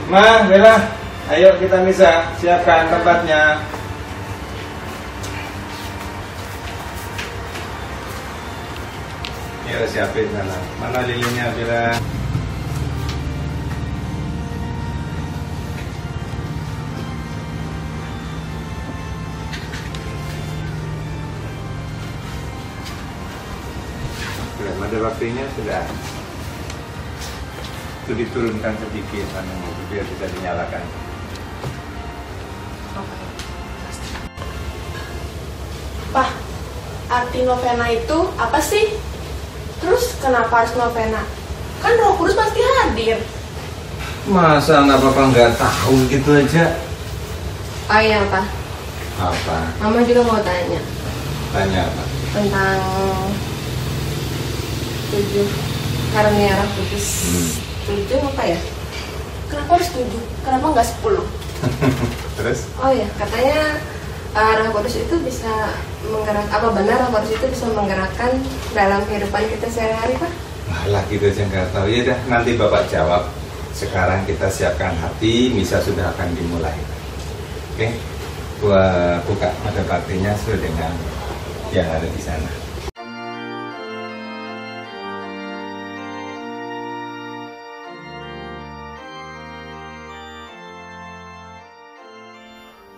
Ma, Bella, ayo kita misa, siapkan tempatnya. Ya, siapin sana. Mana lilinnya, Bella? Sudah, mode waktunya sudah. Itu diturunkan sedikit, biar bisa dinyalakan. Pak, arti novena itu apa sih? Terus kenapa harus novena? Kan Roh Kudus pasti hadir. Masa nggak apa-apa nggak tahu gitu aja? Oh iya, Pak. Apa? Mama juga mau tanya. Tanya apa? Tentang 7 karunia Roh Kudus. 7 apa ya? Kenapa harus 7? Kenapa nggak 10? Terus? Oh iya, katanya Roh Kudus itu bisa menggerak, apa benar Roh Kudus itu bisa menggerakkan dalam kehidupan kita sehari-hari, Pak? Malah gitu aja nggak tahu. Ya dah, nanti Bapak jawab. Sekarang kita siapkan hati, misa sudah akan dimulai. Oke, gua buka mata baktinya sesuai dengan yang ada di sana.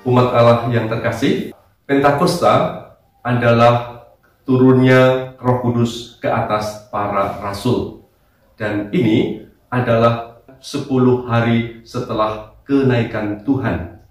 Umat Allah yang terkasih, Pentakosta adalah turunnya Roh Kudus ke atas para rasul. Dan ini adalah 10 hari setelah kenaikan Tuhan.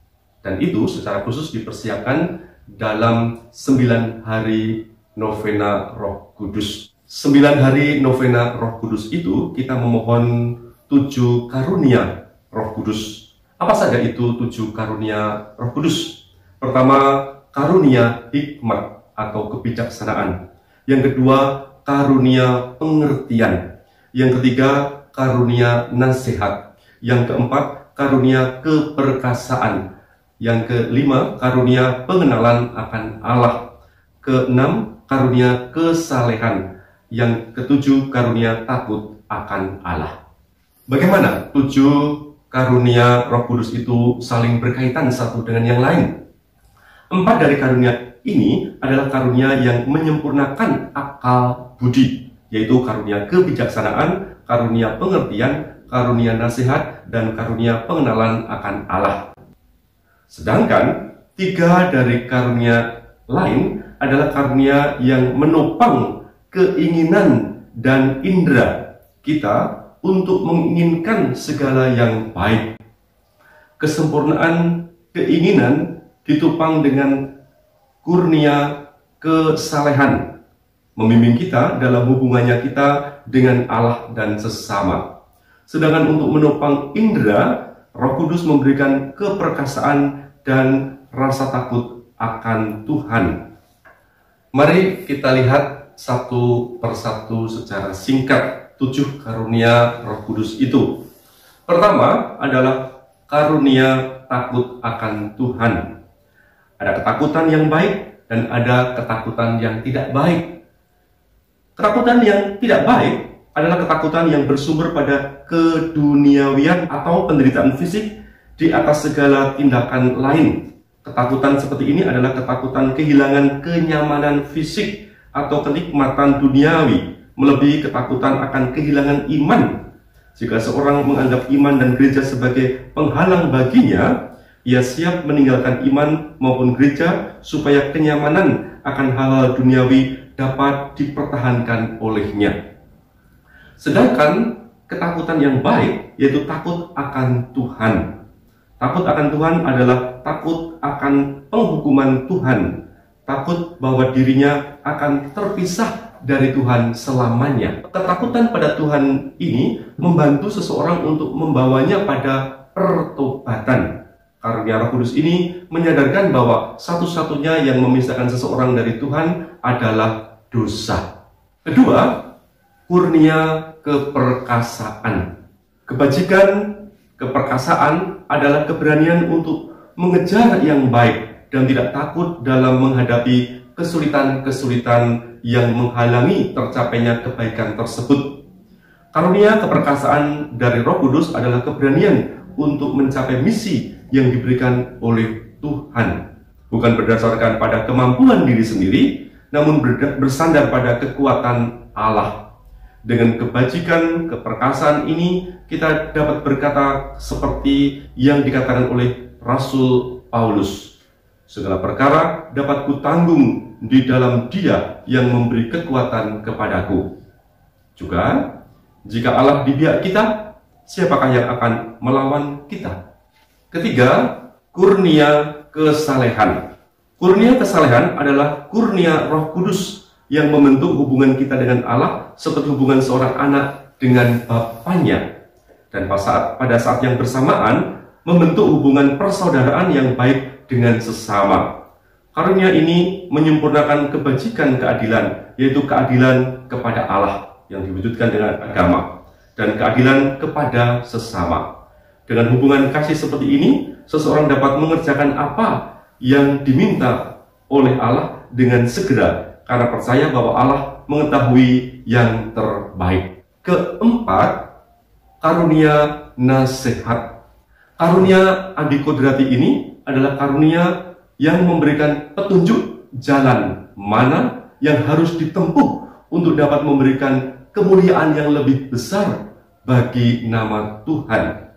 Dan itu secara khusus dipersiapkan dalam 9 hari novena Roh Kudus. 9 hari novena Roh Kudus itu kita memohon 7 karunia Roh Kudus. Apa saja itu 7 karunia Roh Kudus? Pertama, karunia hikmat atau kebijaksanaan. Yang kedua, karunia pengertian. Yang ketiga, karunia nasihat. Yang keempat, karunia keperkasaan. Yang kelima, karunia pengenalan akan Allah. Keenam, karunia kesalehan. Yang ketujuh, karunia takut akan Allah. Bagaimana 7 karunia Roh Kudus itu saling berkaitan satu dengan yang lain? 4 dari karunia ini adalah karunia yang menyempurnakan akal budi, yaitu karunia kebijaksanaan, karunia pengertian, karunia nasihat, dan karunia pengenalan akan Allah. Sedangkan 3 dari karunia lain adalah karunia yang menopang keinginan dan indera kita untuk menginginkan segala yang baik. Kesempurnaan keinginan ditopang dengan kurnia kesalehan, membimbing kita dalam hubungannya kita dengan Allah dan sesama. Sedangkan untuk menopang indera, Roh Kudus memberikan keperkasaan dan rasa takut akan Tuhan. Mari kita lihat satu persatu secara singkat 7 karunia Roh Kudus itu. Pertama adalah karunia takut akan Tuhan. Ada ketakutan yang baik dan ada ketakutan yang tidak baik. Ketakutan yang tidak baik adalah ketakutan yang bersumber pada keduniawian atau penderitaan fisik di atas segala tindakan lain. Ketakutan seperti ini adalah ketakutan kehilangan kenyamanan fisik atau kenikmatan duniawi, melebihi ketakutan akan kehilangan iman. Jika seorang menganggap iman dan gereja sebagai penghalang baginya, ia siap meninggalkan iman maupun gereja supaya kenyamanan akan hal-hal duniawi dapat dipertahankan olehnya. Sedangkan ketakutan yang baik yaitu takut akan Tuhan. Takut akan Tuhan adalah takut akan penghukuman Tuhan, takut bahwa dirinya akan terpisah dari Tuhan selamanya. Ketakutan pada Tuhan ini membantu seseorang untuk membawanya pada pertobatan. Karunia Roh Kudus ini menyadarkan bahwa satu-satunya yang memisahkan seseorang dari Tuhan adalah dosa. Kedua, kurnia keperkasaan. Kebajikan, keperkasaan adalah keberanian untuk mengejar yang baik dan tidak takut dalam menghadapi kesulitan-kesulitan yang menghalangi tercapainya kebaikan tersebut. Karunia keperkasaan dari Roh Kudus adalah keberanian untuk mencapai misi yang diberikan oleh Tuhan. Bukan berdasarkan pada kemampuan diri sendiri, namun bersandar pada kekuatan Allah. Dengan kebajikan, keperkasaan ini, kita dapat berkata seperti yang dikatakan oleh Rasul Paulus. Segala perkara dapat kutanggung di dalam Dia yang memberi kekuatan kepadaku. Juga, jika Allah di pihak kita, siapakah yang akan melawan kita? Ketiga, kurnia kesalehan. Kurnia kesalehan adalah kurnia Roh Kudus yang membentuk hubungan kita dengan Allah seperti hubungan seorang anak dengan bapaknya. Dan pada saat yang bersamaan, membentuk hubungan persaudaraan yang baik dengan sesama. Karunia ini menyempurnakan kebajikan keadilan, yaitu keadilan kepada Allah yang diwujudkan dengan agama, dan keadilan kepada sesama. Dengan hubungan kasih seperti ini, seseorang dapat mengerjakan apa yang diminta oleh Allah dengan segera, karena percaya bahwa Allah mengetahui yang terbaik. Keempat, karunia nasihat. Karunia adikodrati ini adalah karunia yang memberikan petunjuk jalan mana yang harus ditempuh untuk dapat memberikan kemuliaan yang lebih besar bagi nama Tuhan.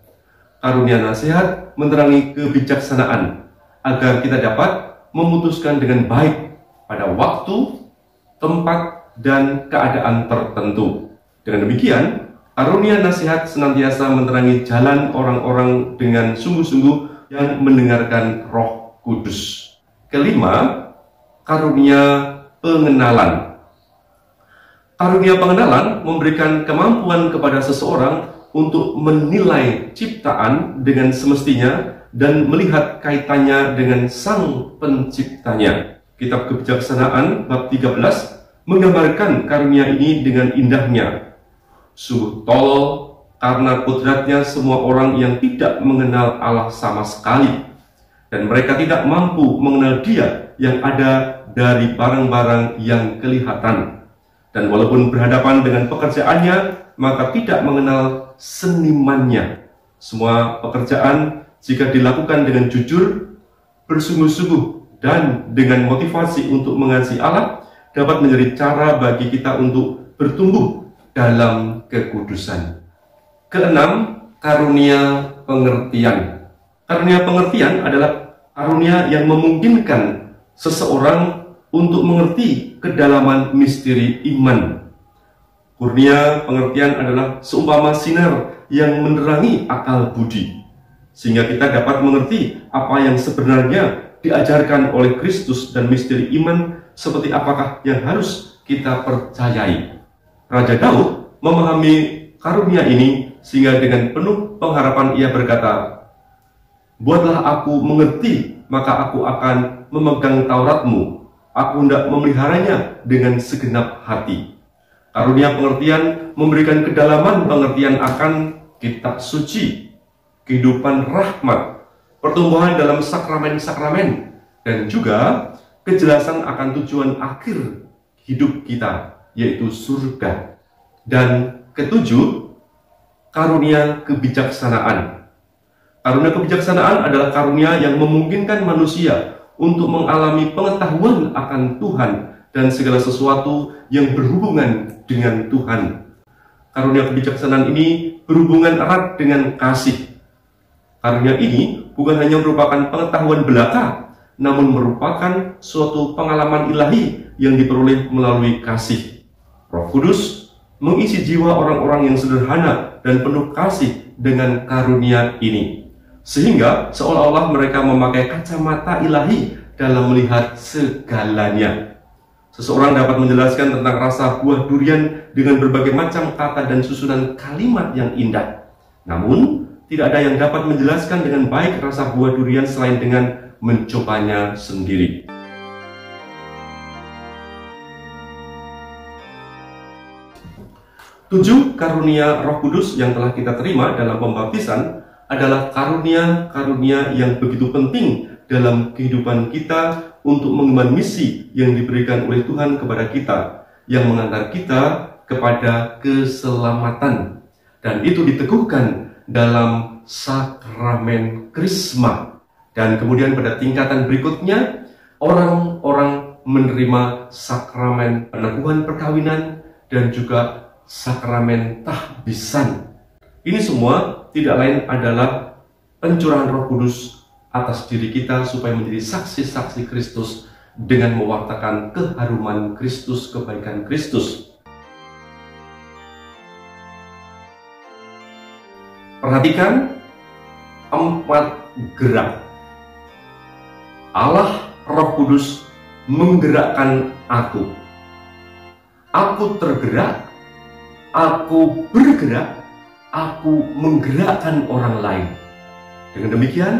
Karunia nasihat menerangi kebijaksanaan agar kita dapat memutuskan dengan baik pada waktu, tempat, dan keadaan tertentu. Dengan demikian, karunia nasihat senantiasa menerangi jalan orang-orang dengan sungguh-sungguh yang mendengarkan Roh Kudus. Kelima, karunia pengenalan. Karunia pengenalan memberikan kemampuan kepada seseorang untuk menilai ciptaan dengan semestinya dan melihat kaitannya dengan Sang Penciptanya. Kitab Kebijaksanaan bab 13 menggambarkan karunia ini dengan indahnya. Sungguh tolol karena kodratnya semua orang yang tidak mengenal Allah sama sekali, dan mereka tidak mampu mengenal Dia yang ada dari barang-barang yang kelihatan, dan walaupun berhadapan dengan pekerjaannya, maka tidak mengenal senimannya. Semua pekerjaan jika dilakukan dengan jujur, bersungguh-sungguh, dan dengan motivasi untuk mengasihi Allah, dapat menjadi cara bagi kita untuk bertumbuh dalam kekudusan. Keenam, karunia pengertian. Karunia pengertian adalah karunia yang memungkinkan seseorang untuk mengerti kedalaman misteri iman. Kurnia pengertian adalah seumpama sinar yang menerangi akal budi, sehingga kita dapat mengerti apa yang sebenarnya diajarkan oleh Kristus dan misteri iman seperti apakah yang harus kita percayai. Raja Daud memahami karunia ini sehingga dengan penuh pengharapan ia berkata, "Buatlah aku mengerti, maka aku akan memegang Taurat-Mu. Aku hendak memeliharanya dengan segenap hati." Karunia pengertian memberikan kedalaman pengertian akan kitab suci, kehidupan rahmat, pertumbuhan dalam sakramen-sakramen, dan juga kejelasan akan tujuan akhir hidup kita, yaitu surga. Dan ketujuh, karunia kebijaksanaan. Karunia kebijaksanaan adalah karunia yang memungkinkan manusia untuk mengalami pengetahuan akan Tuhan dan segala sesuatu yang berhubungan dengan Tuhan. Karunia kebijaksanaan ini berhubungan erat dengan kasih. Karunia ini bukan hanya merupakan pengetahuan belaka, namun merupakan suatu pengalaman ilahi yang diperoleh melalui kasih. Roh Kudus mengisi jiwa orang-orang yang sederhana dan penuh kasih dengan karunia ini, sehingga seolah-olah mereka memakai kacamata ilahi dalam melihat segalanya. Seseorang dapat menjelaskan tentang rasa buah durian dengan berbagai macam kata dan susunan kalimat yang indah. Namun, tidak ada yang dapat menjelaskan dengan baik rasa buah durian selain dengan mencobanya sendiri. Tujuh karunia Roh Kudus yang telah kita terima dalam pembaptisan adalah karunia-karunia yang begitu penting dalam kehidupan kita untuk mengemban misi yang diberikan oleh Tuhan kepada kita, yang mengantar kita kepada keselamatan. Dan itu diteguhkan dalam sakramen krisma. Dan kemudian pada tingkatan berikutnya, orang-orang menerima sakramen peneguhan perkawinan dan juga sakramen tahbisan. Ini semua tidak lain adalah pencurahan Roh Kudus atas diri kita supaya menjadi saksi-saksi Kristus dengan mewartakan keharuman Kristus, kebaikan Kristus. Perhatikan 4 gerak. Allah Roh Kudus menggerakkan aku. Aku tergerak, aku bergerak, aku menggerakkan orang lain. Dengan demikian,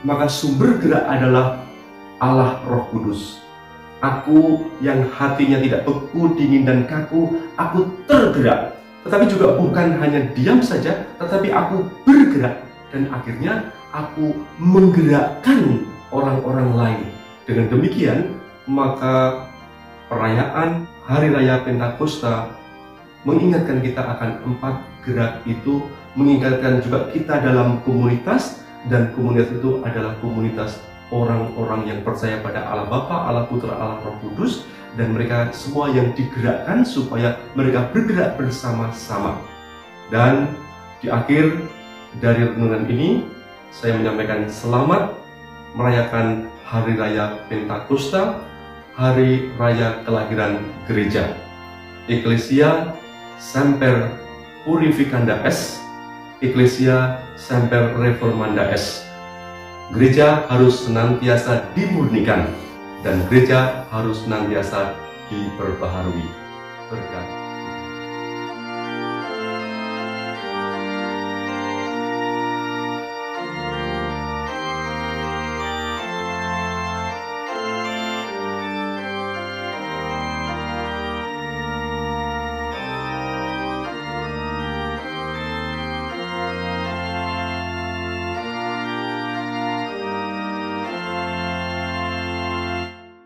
maka sumber gerak adalah Allah Roh Kudus. Aku yang hatinya tidak beku, dingin dan kaku, aku tergerak. Tetapi juga bukan hanya diam saja, tetapi aku bergerak. Dan akhirnya aku menggerakkan orang-orang lain. Dengan demikian, maka perayaan Hari Raya Pentakosta mengingatkan kita akan 4 gerak itu, mengingatkan juga kita dalam komunitas, dan komunitas itu adalah komunitas orang-orang yang percaya pada Allah Bapa, Allah Putra, Allah Roh Kudus, dan mereka semua yang digerakkan supaya mereka bergerak bersama-sama. Dan di akhir dari renungan ini, saya menyampaikan selamat merayakan Hari Raya Pentakosta, Hari Raya Kelahiran Gereja. Ecclesia Semper Purificanda Est, Ecclesia Semper Reformanda Est. Gereja harus senantiasa dimurnikan dan gereja harus senantiasa diperbaharui. Berkat